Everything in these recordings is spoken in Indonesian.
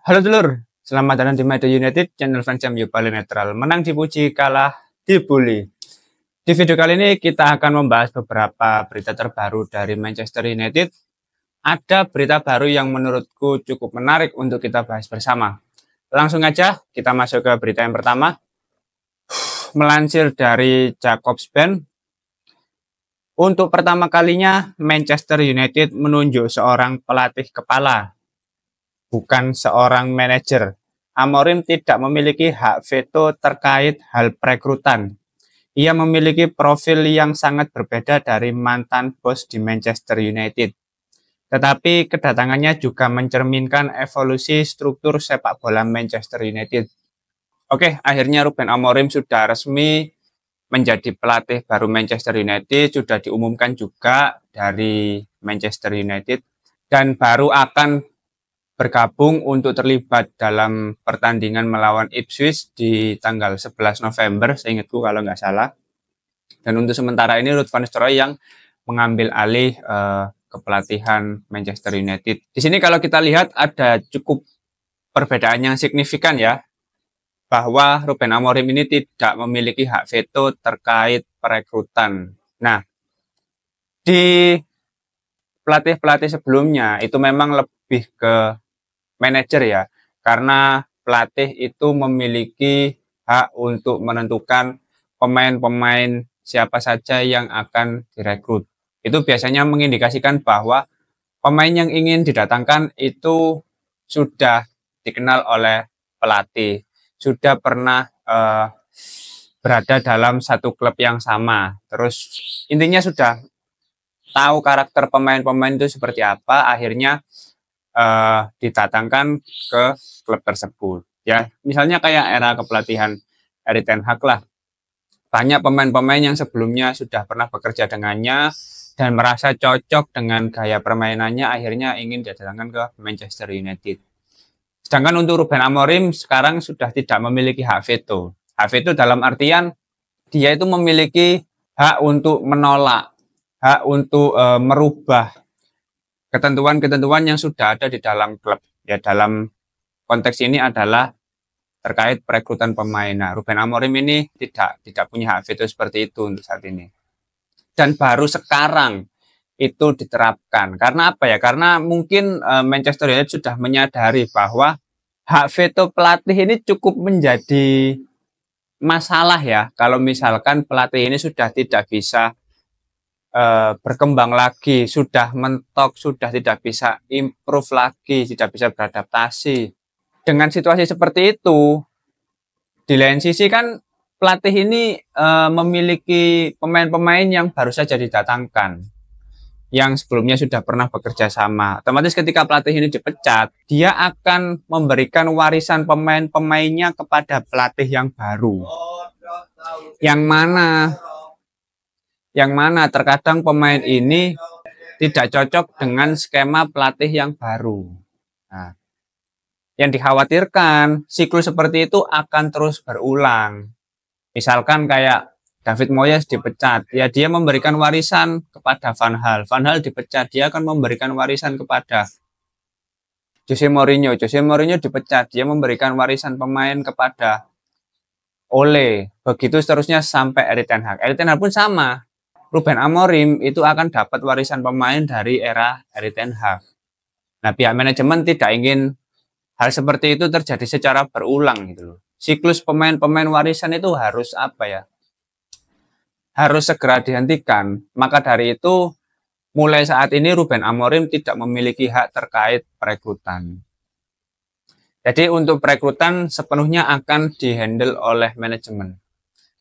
Halo dulur, selamat datang di Madrid United, channel fans MU paling netral. Menang dipuji, kalah dibully. Di video kali ini kita akan membahas beberapa berita terbaru dari Manchester United. Ada berita baru yang menurutku cukup menarik untuk kita bahas bersama. Langsung aja kita masuk ke berita yang pertama. Melansir dari Jakobsben, untuk pertama kalinya Manchester United menunjuk seorang pelatih kepala, bukan seorang manajer. Amorim tidak memiliki hak veto terkait hal perekrutan. Ia memiliki profil yang sangat berbeda dari mantan bos di Manchester United. Tetapi kedatangannya juga mencerminkan evolusi struktur sepak bola Manchester United. Oke, akhirnya Ruben Amorim sudah resmi menjadi pelatih baru Manchester United, sudah diumumkan juga dari Manchester United, dan baru akan bergabung untuk terlibat dalam pertandingan melawan Ipswich di tanggal 11 November, seingatku kalau nggak salah. Dan untuk sementara ini Ruud van Nistelrooy yang mengambil alih kepelatihan Manchester United. Di sini kalau kita lihat ada cukup perbedaan yang signifikan ya, bahwa Ruben Amorim ini tidak memiliki hak veto terkait perekrutan. Nah, di pelatih-pelatih sebelumnya itu memang lebih ke manajer ya, karena pelatih itu memiliki hak untuk menentukan pemain-pemain siapa saja yang akan direkrut. Itu biasanya mengindikasikan bahwa pemain yang ingin didatangkan itu sudah dikenal oleh pelatih, sudah pernah berada dalam satu klub yang sama. Terus intinya sudah tahu karakter pemain-pemain itu seperti apa, akhirnya didatangkan ke klub tersebut. Ya, misalnya kayak era kepelatihan Erik ten Hag lah. Banyak pemain-pemain yang sebelumnya sudah pernah bekerja dengannya dan merasa cocok dengan gaya permainannya, akhirnya ingin didatangkan ke Manchester United. Sedangkan untuk Ruben Amorim sekarang sudah tidak memiliki hak veto. Hak veto dalam artian dia itu memiliki hak untuk menolak, hak untuk merubah ketentuan-ketentuan yang sudah ada di dalam klub. Ya, dalam konteks ini adalah terkait perekrutan pemain. Nah, Ruben Amorim ini tidak punya hak veto seperti itu untuk saat ini. Dan baru sekarang itu diterapkan. Karena apa ya? Karena mungkin Manchester United sudah menyadari bahwa hak veto pelatih ini cukup menjadi masalah ya. Kalau misalkan pelatih ini sudah tidak bisa berkembang lagi, sudah mentok, sudah tidak bisa improve lagi, tidak bisa beradaptasi. Dengan situasi seperti itu, di lain sisi kan pelatih ini memiliki pemain-pemain yang baru saja didatangkan, yang sebelumnya sudah pernah bekerja sama. Otomatis ketika pelatih ini dipecat, dia akan memberikan warisan pemain-pemainnya kepada pelatih yang baru. Yang mana terkadang pemain ini tidak cocok dengan skema pelatih yang baru. Nah, yang dikhawatirkan siklus seperti itu akan terus berulang. Misalkan kayak David Moyes dipecat, ya dia memberikan warisan kepada Van Hal. Van Hal dipecat, dia akan memberikan warisan kepada Jose Mourinho. Jose Mourinho dipecat, dia memberikan warisan pemain kepada Ole. Begitu seterusnya sampai Erik ten Hag. Erik ten Hag pun sama. Ruben Amorim itu akan dapat warisan pemain dari era Erik ten Hag. Nah, pihak manajemen tidak ingin hal seperti itu terjadi secara berulang gitu loh. Siklus pemain-pemain warisan itu harus apa ya? Harus segera dihentikan. Maka dari itu, mulai saat ini Ruben Amorim tidak memiliki hak terkait perekrutan. Jadi untuk perekrutan sepenuhnya akan dihandle oleh manajemen.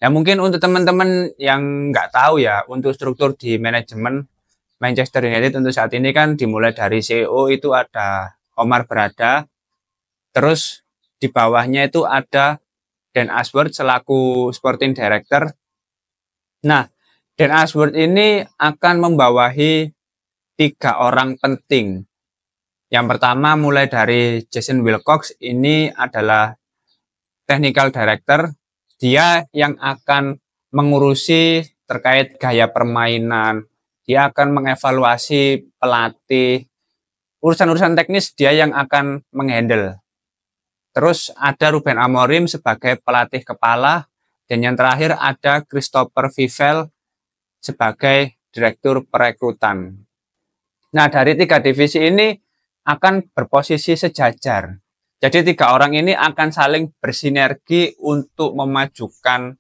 Ya mungkin untuk teman-teman yang nggak tahu ya, untuk struktur di manajemen Manchester United untuk saat ini kan dimulai dari CEO itu ada Omar Berada, terus di bawahnya itu ada Dan Ashworth selaku sporting director. Nah, Dan Ashworth ini akan membawahi 3 orang penting. Yang pertama mulai dari Jason Wilcox, ini adalah technical director. Dia yang akan mengurusi terkait gaya permainan, dia akan mengevaluasi pelatih, urusan-urusan teknis dia yang akan menghandle. Terus ada Ruben Amorim sebagai pelatih kepala, dan yang terakhir ada Christopher Vivell sebagai direktur perekrutan. Nah, dari 3 divisi ini akan berposisi sejajar. Jadi 3 orang ini akan saling bersinergi untuk memajukan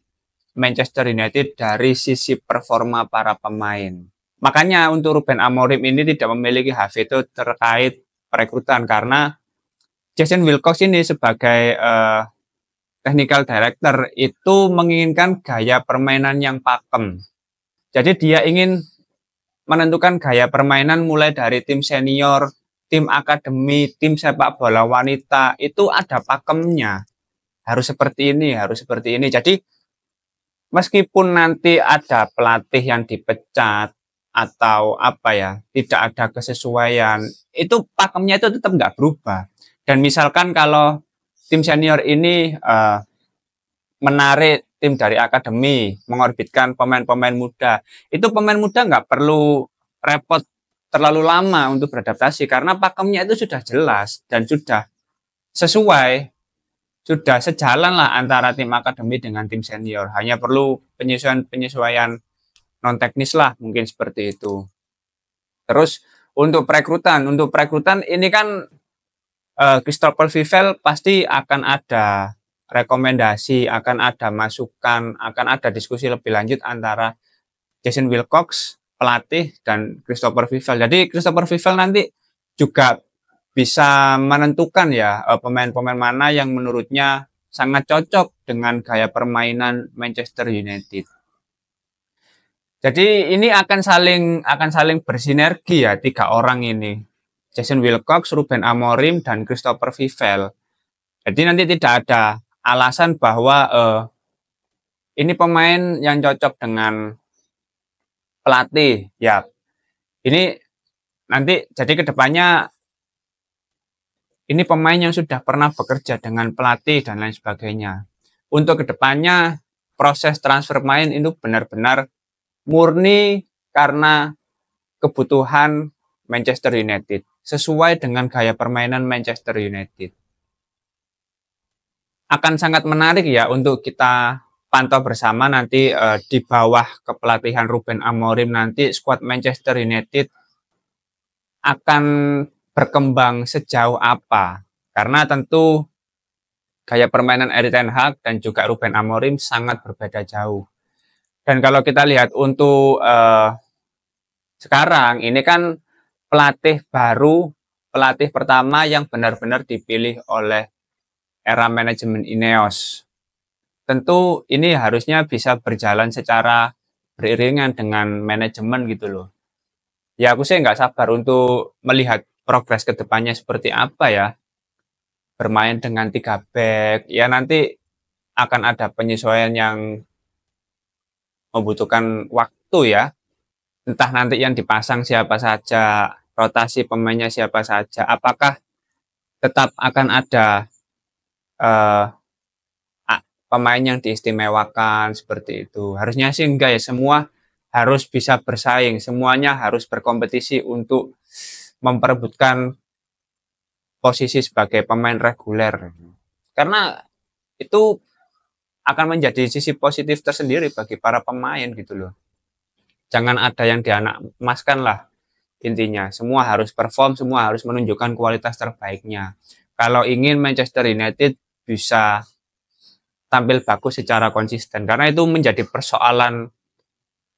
Manchester United dari sisi performa para pemain. Makanya untuk Ruben Amorim ini tidak memiliki hak veto terkait perekrutan, karena Jason Wilcox ini sebagai technical director itu menginginkan gaya permainan yang pakem. Jadi dia ingin menentukan gaya permainan mulai dari tim senior, tim akademi, tim sepak bola wanita, itu ada pakemnya. Harus seperti ini, harus seperti ini. Jadi meskipun nanti ada pelatih yang dipecat atau apa ya, tidak ada kesesuaian, itu pakemnya itu tetap nggak berubah. Dan misalkan kalau tim senior ini menarik tim dari akademi, mengorbitkan pemain-pemain muda, itu pemain muda nggak perlu repot terlalu lama untuk beradaptasi, karena pakemnya itu sudah jelas dan sudah sesuai, sudah sejalan lah antara tim akademi dengan tim senior. Hanya perlu penyesuaian non teknis lah, mungkin seperti itu. Terus untuk perekrutan ini kan Christopher Vivell pasti akan ada rekomendasi, akan ada masukan, akan ada diskusi lebih lanjut antara Jason Wilcox, pelatih, dan Christopher Vivell. Jadi Christopher Vivell nanti juga bisa menentukan ya pemain-pemain mana yang menurutnya sangat cocok dengan gaya permainan Manchester United. Jadi ini akan saling bersinergi ya 3 orang ini. Jason Wilcox, Ruben Amorim, dan Christopher Vivell. Jadi nanti tidak ada alasan bahwa ini pemain yang cocok dengan pelatih. Ya, ini nanti jadi kedepannya ini pemain yang sudah pernah bekerja dengan pelatih dan lain sebagainya. Untuk kedepannya proses transfer main itu benar-benar murni karena kebutuhan Manchester United, sesuai dengan gaya permainan Manchester United. Akan sangat menarik ya untuk kita pantau bersama nanti di bawah kepelatihan Ruben Amorim nanti skuad Manchester United akan berkembang sejauh apa. Karena tentu gaya permainan Erik ten Hag dan juga Ruben Amorim sangat berbeda jauh. Dan kalau kita lihat untuk sekarang ini kan pelatih baru, pelatih pertama yang benar-benar dipilih oleh era manajemen Ineos. Tentu ini harusnya bisa berjalan secara beriringan dengan manajemen gitu loh. Ya aku sih nggak sabar untuk melihat progres ke depannya seperti apa ya. Bermain dengan 3 back, ya nanti akan ada penyesuaian yang membutuhkan waktu ya. Entah nanti yang dipasang siapa saja, rotasi pemainnya siapa saja, apakah tetap akan ada pemain yang diistimewakan seperti itu. Harusnya sih enggak ya, semua harus bisa bersaing, semuanya harus berkompetisi untuk memperebutkan posisi sebagai pemain reguler. Karena itu akan menjadi sisi positif tersendiri bagi para pemain gitu loh. Jangan ada yang dianak emaskan lah intinya. Semua harus perform, semua harus menunjukkan kualitas terbaiknya. Kalau ingin Manchester United bisa tampil bagus secara konsisten. Karena itu menjadi persoalan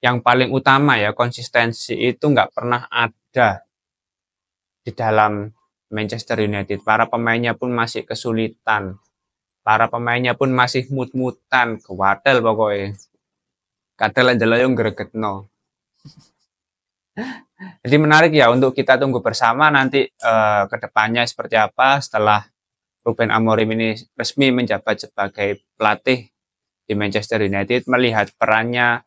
yang paling utama ya. Konsistensi itu nggak pernah ada di dalam Manchester United. Para pemainnya pun masih kesulitan. Para pemainnya pun masih mut-mutan. Kewadel pokoknya. Kadal aja yang gregetno. Jadi menarik ya untuk kita tunggu bersama nanti ke depannya seperti apa setelah Ruben Amorim ini resmi menjabat sebagai pelatih di Manchester United, melihat perannya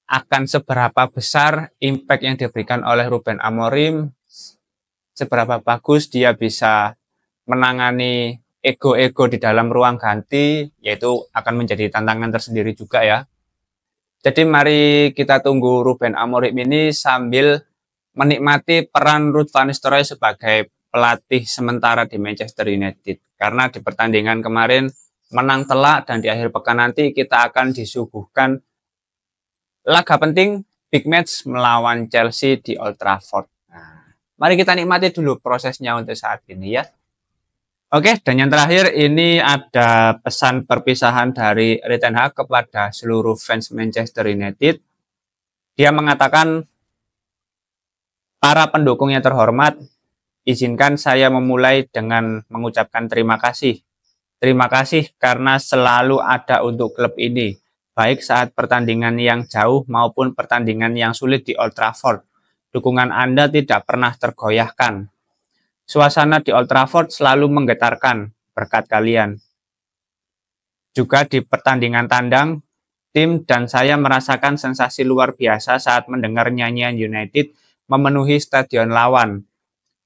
akan seberapa besar impact yang diberikan oleh Ruben Amorim, seberapa bagus dia bisa menangani ego-ego di dalam ruang ganti, yaitu akan menjadi tantangan tersendiri juga ya. Jadi mari kita tunggu Ruben Amorim ini sambil menikmati peran Ruud van Nistelrooy sebagai pelatih sementara di Manchester United. Karena di pertandingan kemarin menang telak dan di akhir pekan nanti kita akan disuguhkan laga penting big match melawan Chelsea di Old Trafford. Nah, mari kita nikmati dulu prosesnya untuk saat ini ya. Oke, dan yang terakhir ini ada pesan perpisahan dari Erik ten Hag kepada seluruh fans Manchester United. Dia mengatakan, para pendukung yang terhormat, izinkan saya memulai dengan mengucapkan terima kasih. Terima kasih karena selalu ada untuk klub ini, baik saat pertandingan yang jauh maupun pertandingan yang sulit di Old Trafford. Dukungan Anda tidak pernah tergoyahkan. Suasana di Old Trafford selalu menggetarkan berkat kalian. Juga di pertandingan tandang, tim dan saya merasakan sensasi luar biasa saat mendengar nyanyian United memenuhi stadion lawan,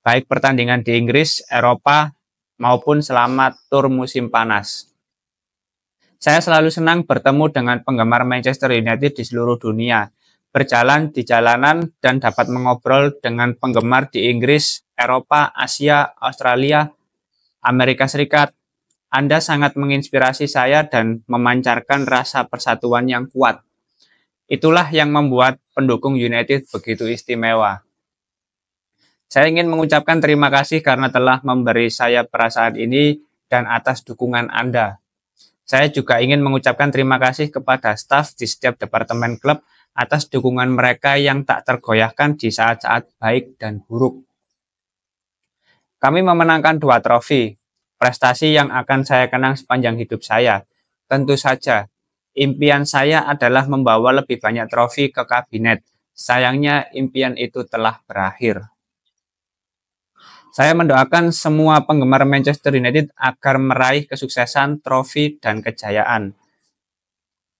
baik pertandingan di Inggris, Eropa, maupun selama tur musim panas. Saya selalu senang bertemu dengan penggemar Manchester United di seluruh dunia, berjalan di jalanan dan dapat mengobrol dengan penggemar di Inggris, Eropa, Asia, Australia, Amerika Serikat. Anda sangat menginspirasi saya dan memancarkan rasa persatuan yang kuat. Itulah yang membuat pendukung United begitu istimewa. Saya ingin mengucapkan terima kasih karena telah memberi saya perasaan ini dan atas dukungan Anda. Saya juga ingin mengucapkan terima kasih kepada staf di setiap departemen klub atas dukungan mereka yang tak tergoyahkan di saat-saat baik dan buruk. Kami memenangkan 2 trofi, prestasi yang akan saya kenang sepanjang hidup saya. Tentu saja, impian saya adalah membawa lebih banyak trofi ke kabinet. Sayangnya impian itu telah berakhir. Saya mendoakan semua penggemar Manchester United agar meraih kesuksesan, trofi, dan kejayaan.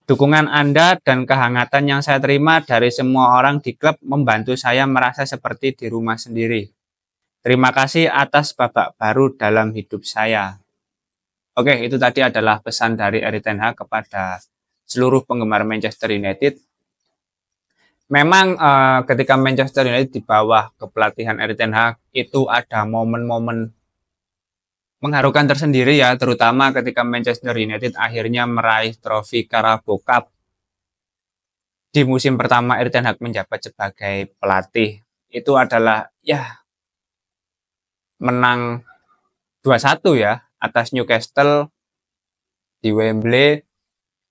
Dukungan Anda dan kehangatan yang saya terima dari semua orang di klub membantu saya merasa seperti di rumah sendiri. Terima kasih atas babak baru dalam hidup saya. Oke, itu tadi adalah pesan dari Erik ten Hag kepada seluruh penggemar Manchester United. Memang ketika Manchester United di bawah kepelatihan Erik ten Hag itu ada momen-momen mengharukan tersendiri ya, terutama ketika Manchester United akhirnya meraih trofi Carabao Cup di musim pertama Erik ten Hag menjabat sebagai pelatih. Itu adalah ya menang 2-1 ya atas Newcastle di Wembley.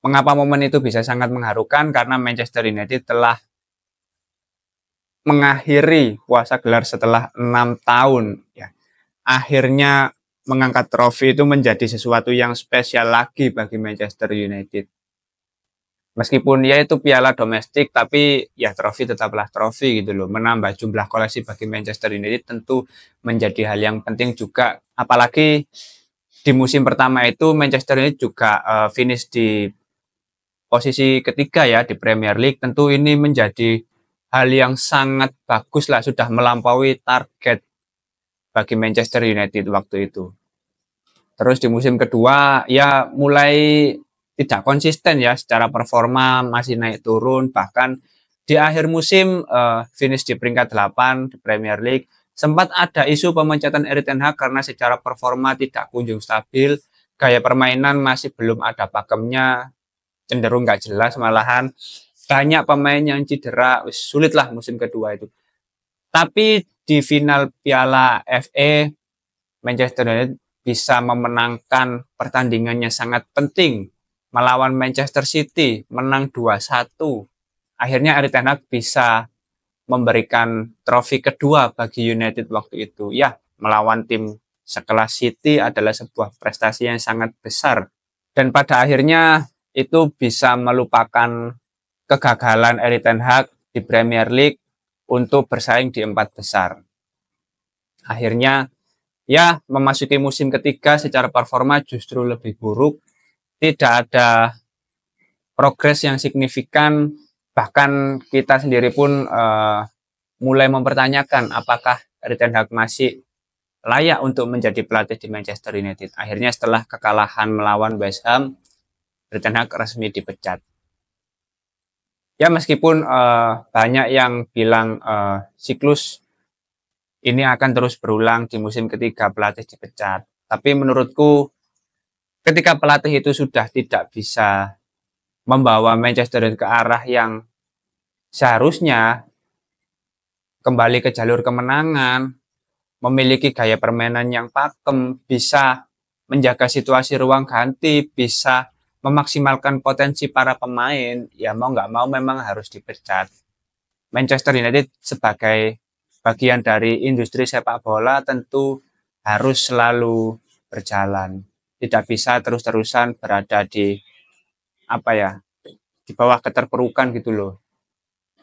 Mengapa momen itu bisa sangat mengharukan? Karena Manchester United telah mengakhiri puasa gelar setelah 6 tahun. Ya. Akhirnya mengangkat trofi itu menjadi sesuatu yang spesial lagi bagi Manchester United. Meskipun ya itu piala domestik, tapi ya trofi tetaplah trofi gitu loh. Menambah jumlah koleksi bagi Manchester United tentu menjadi hal yang penting juga. Apalagi di musim pertama itu Manchester United juga finish di posisi ketiga ya di Premier League. Tentu ini menjadi hal yang sangat bagus lah, sudah melampaui target bagi Manchester United waktu itu. Terus di musim kedua ya mulai tidak konsisten ya secara performa, masih naik turun, bahkan di akhir musim finish di peringkat 8 di Premier League. Sempat ada isu pemecatan Erik ten Hag karena secara performa tidak kunjung stabil, gaya permainan masih belum ada pakemnya, cenderung nggak jelas malahan. Banyak pemain yang cedera, sulit lah musim kedua itu. Tapi di final Piala FA, Manchester United bisa memenangkan pertandingannya sangat penting melawan Manchester City, menang 2-1. Akhirnya Erik ten Hag bisa memberikan trofi kedua bagi United waktu itu. Ya, melawan tim sekelas City adalah sebuah prestasi yang sangat besar. Dan pada akhirnya itu bisa melupakan kegagalan Erik ten Hag di Premier League untuk bersaing di 4 besar. Akhirnya ya memasuki musim ketiga secara performa justru lebih buruk, tidak ada progres yang signifikan, bahkan kita sendiri pun mulai mempertanyakan apakah Erik ten Hag masih layak untuk menjadi pelatih di Manchester United. Akhirnya setelah kekalahan melawan West Ham, Erik ten Hag resmi dipecat. Ya meskipun banyak yang bilang siklus ini akan terus berulang di musim ketiga pelatih dipecat. Tapi menurutku ketika pelatih itu sudah tidak bisa membawa Manchester United ke arah yang seharusnya kembali ke jalur kemenangan, memiliki gaya permainan yang pakem, bisa menjaga situasi ruang ganti, bisa memaksimalkan potensi para pemain, ya mau nggak mau memang harus dipecat. Manchester United sebagai bagian dari industri sepak bola tentu harus selalu berjalan. Tidak bisa terus-terusan berada di apa ya, di bawah keterpurukan gitu loh.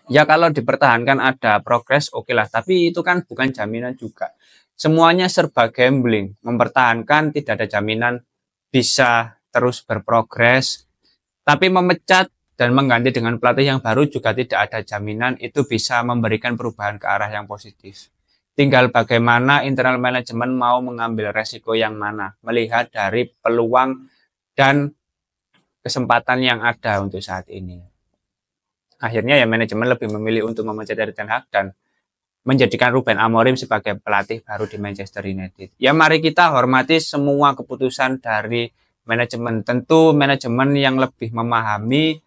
Ya kalau dipertahankan ada progres oke lah, tapi itu kan bukan jaminan juga. Semuanya serba gambling, mempertahankan tidak ada jaminan bisa terus berprogres, tapi memecat dan mengganti dengan pelatih yang baru juga tidak ada jaminan itu bisa memberikan perubahan ke arah yang positif. Tinggal bagaimana internal manajemen mau mengambil resiko yang mana, melihat dari peluang dan kesempatan yang ada untuk saat ini. Akhirnya ya manajemen lebih memilih untuk memecat Erik ten Hag dan menjadikan Ruben Amorim sebagai pelatih baru di Manchester United. Ya mari kita hormati semua keputusan dari manajemen. Tentu manajemen yang lebih memahami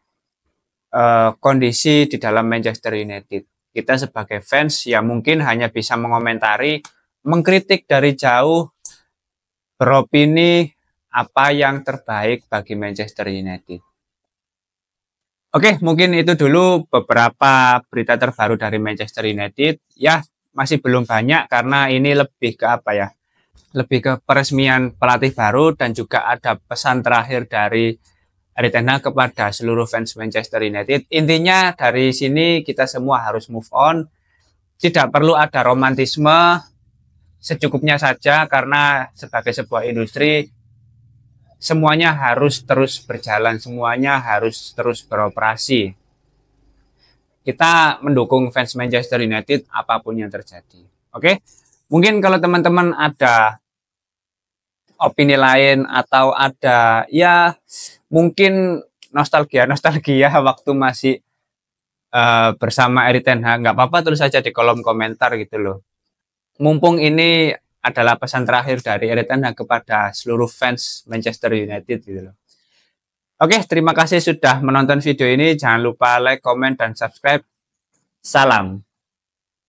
kondisi di dalam Manchester United. Kita sebagai fans ya mungkin hanya bisa mengomentari, mengkritik dari jauh, beropini apa yang terbaik bagi Manchester United. Oke, mungkin itu dulu beberapa berita terbaru dari Manchester United. Ya, masih belum banyak karena ini lebih ke apa ya? Lebih ke peresmian pelatih baru dan juga ada pesan terakhir dari Erik ten Hag kepada seluruh fans Manchester United. Intinya dari sini kita semua harus move on. Tidak perlu ada romantisme, secukupnya saja karena sebagai sebuah industri semuanya harus terus berjalan, semuanya harus terus beroperasi. Kita mendukung fans Manchester United apapun yang terjadi. Oke, mungkin kalau teman-teman ada opini lain atau ada ya mungkin nostalgia waktu masih bersama Erik ten Hag, nggak apa-apa tulis saja di kolom komentar gitu loh. Mumpung ini adalah pesan terakhir dari Erik ten Hag kepada seluruh fans Manchester United gitu loh. Oke, terima kasih sudah menonton video ini. Jangan lupa like, komen, dan subscribe. Salam.